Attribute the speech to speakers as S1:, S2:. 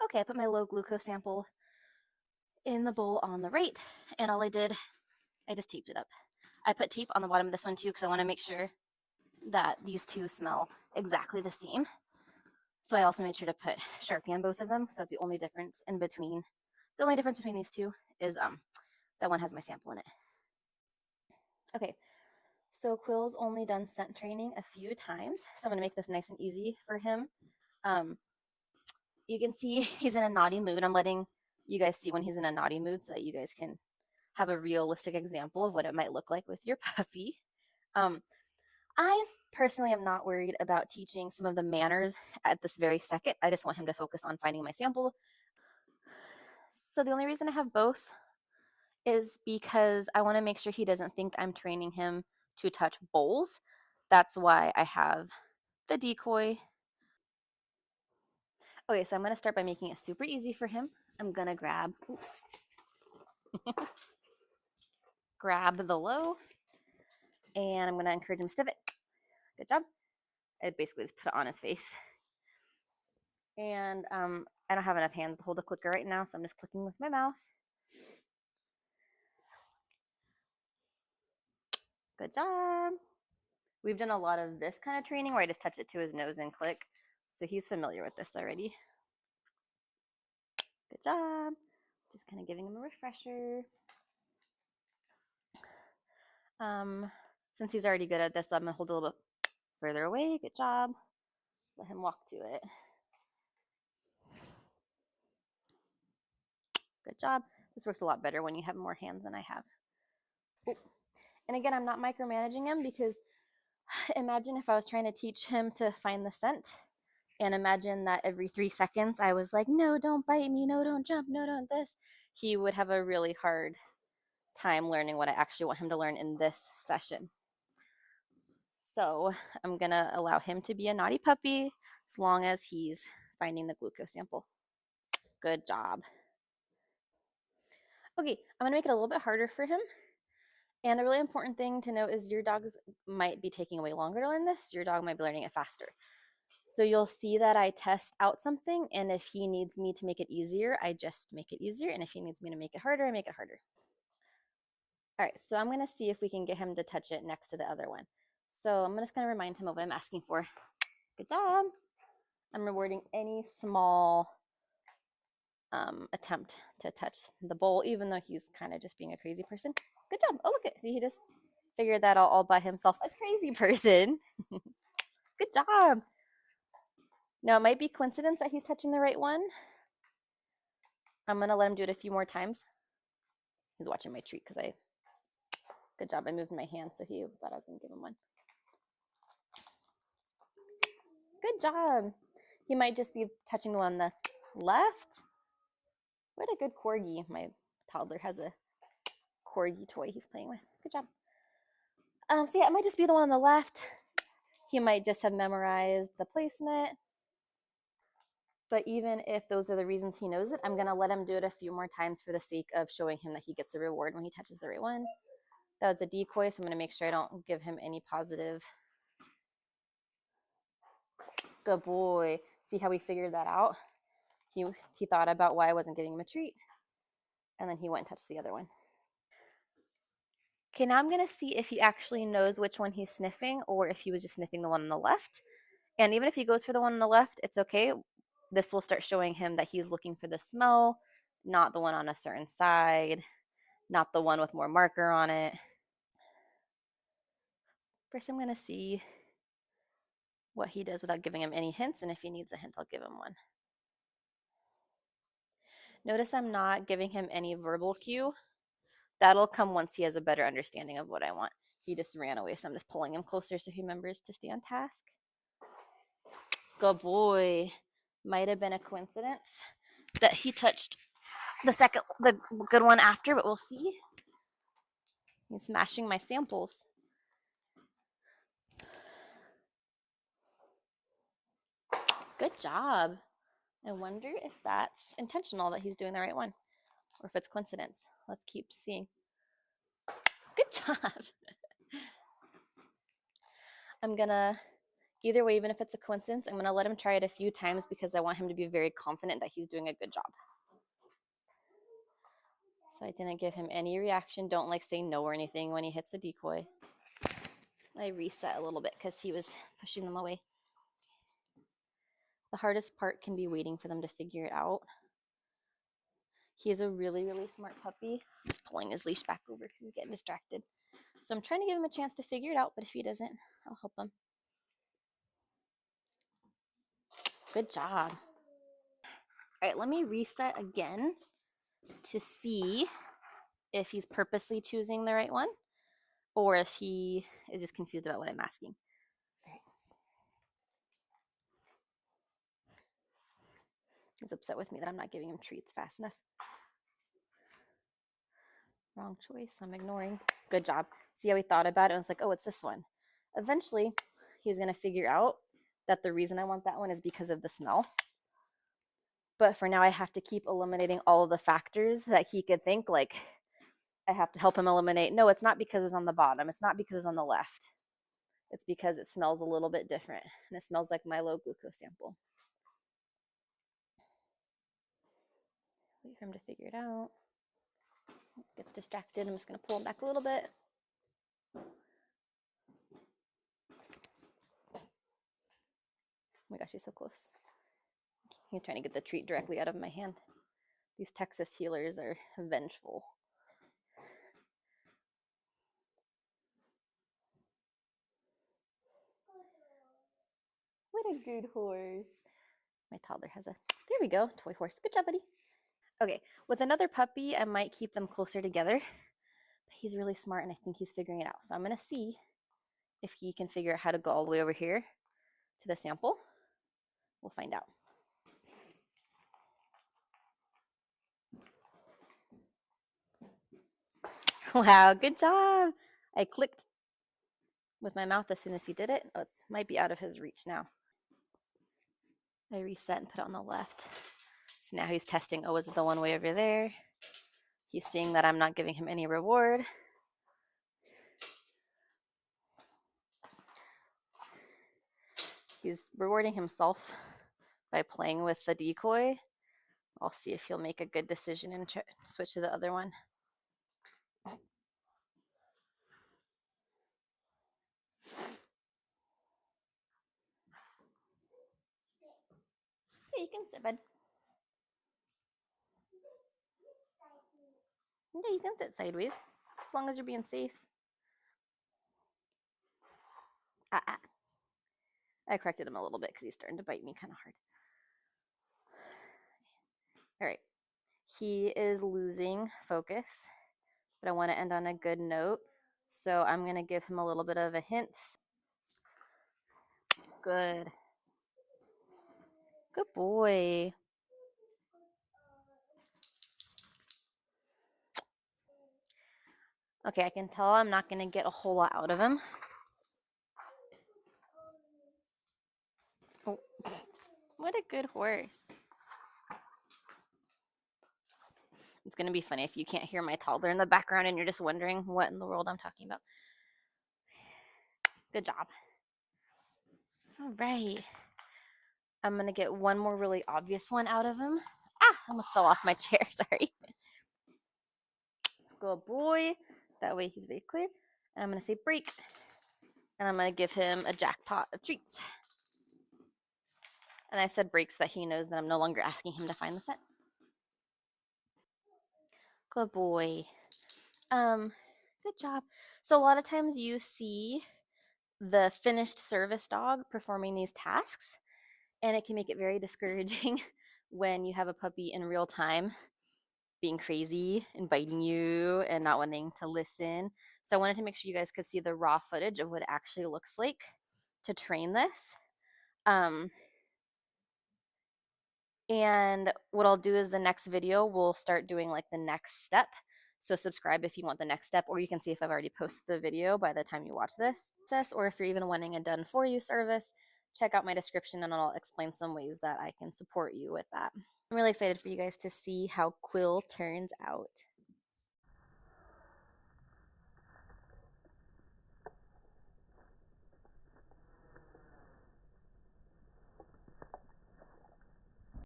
S1: Okay, I put my low glucose sample in the bowl on the right, and all I did, I just taped it up. I put tape on the bottom of this one too because I want to make sure that these two smell exactly the same. So I also made sure to put Sharpie on both of them, so the only difference between these two is that one has my sample in it. Okay, so Quill's only done scent training a few times, so I'm gonna make this nice and easy for him. Um, you can see he's in a naughty mood. I'm letting you guys see when he's in a naughty mood so that you guys can have a realistic example of what it might look like with your puppy. Um, I personally am not worried about teaching some of the manners at this very second. I just want him to focus on finding my sample. So the only reason I have both is because I want to make sure he doesn't think I'm training him to touch bowls. That's why I have the decoy. Okay, so I'm going to start by making it super easy for him. I'm going to grab the low, and I'm going to encourage him to sniff it. Good job. I basically just put it on his face. And I don't have enough hands to hold a clicker right now, so I'm just clicking with my mouth. Good job. We've done a lot of this kind of training where I just touch it to his nose and click. So he's familiar with this already. Good job. Just kind of giving him a refresher. Since he's already good at this, I'm going to hold it a little bit further away. Good job. Let him walk to it. Good job. This works a lot better when you have more hands than I have. Ooh. And again, I'm not micromanaging him because imagine if I was trying to teach him to find the scent. And imagine that every 3 seconds I was like, no, don't bite me. No, don't jump. No, don't this. He would have a really hard time learning what I actually want him to learn in this session. So I'm going to allow him to be a naughty puppy as long as he's finding the glucose sample. Good job. Okay, I'm going to make it a little bit harder for him. And a really important thing to note is your dogs might be taking way longer to learn this. Your dog might be learning it faster. So you'll see that I test out something, and if he needs me to make it easier, I just make it easier. And if he needs me to make it harder, I make it harder. All right, so I'm going to see if we can get him to touch it next to the other one. So I'm just going to remind him of what I'm asking for. Good job. I'm rewarding any small attempt to touch the bowl, even though he's kind of just being a crazy person. Good job. Oh, look at, see, he just figured that out all by himself. A crazy person. Good job. Now, it might be coincidence that he's touching the right one. I'm going to let him do it a few more times. He's watching my treat because good job. I moved my hand so he thought I was going to give him one. Good job. He might just be touching the one on the left. What a good corgi. My toddler has a corgi toy he's playing with. Good job. So yeah, it might just be the one on the left. He might just have memorized the placement. But even if those are the reasons he knows it, I'm going to let him do it a few more times for the sake of showing him that he gets a reward when he touches the right one. That was a decoy, so I'm going to make sure I don't give him any positive. Good boy. See how we figured that out? He thought about why I wasn't giving him a treat, and then he went and touched the other one. Okay, now I'm going to see if he actually knows which one he's sniffing or if he was just sniffing the one on the left. And even if he goes for the one on the left, it's okay. This will start showing him that he's looking for the smell, not the one on a certain side, not the one with more marker on it. First, I'm going to see what he does without giving him any hints, and if he needs a hint, I'll give him one. Notice I'm not giving him any verbal cue. That'll come once he has a better understanding of what I want. He just ran away, so I'm just pulling him closer so he remembers to stay on task. Good boy. Might have been a coincidence that he touched the good one after, but we'll see. He's smashing my samples. Good job. I wonder if that's intentional that he's doing the right one or if it's coincidence. Let's keep seeing. Good job. I'm gonna Either way, even if it's a coincidence, I'm going to let him try it a few times because I want him to be very confident that he's doing a good job. So I didn't give him any reaction. Don't like say no or anything when he hits the decoy. I reset a little bit because he was pushing them away. The hardest part can be waiting for them to figure it out. He is a really, really smart puppy. I'm just pulling his leash back over because he's getting distracted. So I'm trying to give him a chance to figure it out, but if he doesn't, I'll help him. Good job. All right, let me reset again to see if he's purposely choosing the right one or if he is just confused about what I'm asking. All right. He's upset with me that I'm not giving him treats fast enough. Wrong choice, so I'm ignoring. Good job. See how he thought about it and was like, oh, it's this one. Eventually, he's going to figure out that the reason I want that one is because of the smell. But for now, I have to keep eliminating all of the factors that he could think, like, I have to help him eliminate, no, it's not because it was on the bottom. It's not because it was on the left. It's because it smells a little bit different. And it smells like my low glucose sample. Wait for him to figure it out. Gets distracted. I'm just going to pull him back a little bit. Oh my gosh, he's so close. He's trying to get the treat directly out of my hand. These Texas healers are vengeful. What a good horse. My toddler has a, there we go, toy horse. Good job, buddy. Okay, with another puppy, I might keep them closer together. But he's really smart and I think he's figuring it out. So I'm going to see if he can figure out how to go all the way over here to the sample. We'll find out. Wow, good job. I clicked with my mouth as soon as he did it. Oh, it might be out of his reach now. I reset and put it on the left. So now he's testing, oh, is it the one way over there? He's seeing that I'm not giving him any reward. He's rewarding himself by playing with the decoy. I'll see if he'll make a good decision and switch to the other one. Yeah, you can sit, bud. Yeah, you can sit sideways as long as you're being safe. I corrected him a little bit because he's starting to bite me kind of hard. All right. He is losing focus, but I want to end on a good note. So I'm going to give him a little bit of a hint. Good. Good boy. Okay, I can tell I'm not going to get a whole lot out of him. Oh, what a good horse. It's going to be funny if you can't hear my toddler in the background and you're just wondering what in the world I'm talking about. Good job. All right. I'm going to get one more really obvious one out of him. I almost fell off my chair. Sorry. Good boy. That way he's very clear. And I'm going to say break. And I'm going to give him a jackpot of treats. And I said break so that he knows that I'm no longer asking him to find the scent. Good boy. Good job. So a lot of times you see the finished service dog performing these tasks, and it can make it very discouraging when you have a puppy in real time being crazy and biting you and not wanting to listen. So I wanted to make sure you guys could see the raw footage of what it actually looks like to train this. And what I'll do is the next video, we'll start doing like the next step. So subscribe if you want the next step, or you can see if I've already posted the video by the time you watch this. Or if you're even wanting a done for you service, check out my description and I'll explain some ways that I can support you with that. I'm really excited for you guys to see how Quill turns out.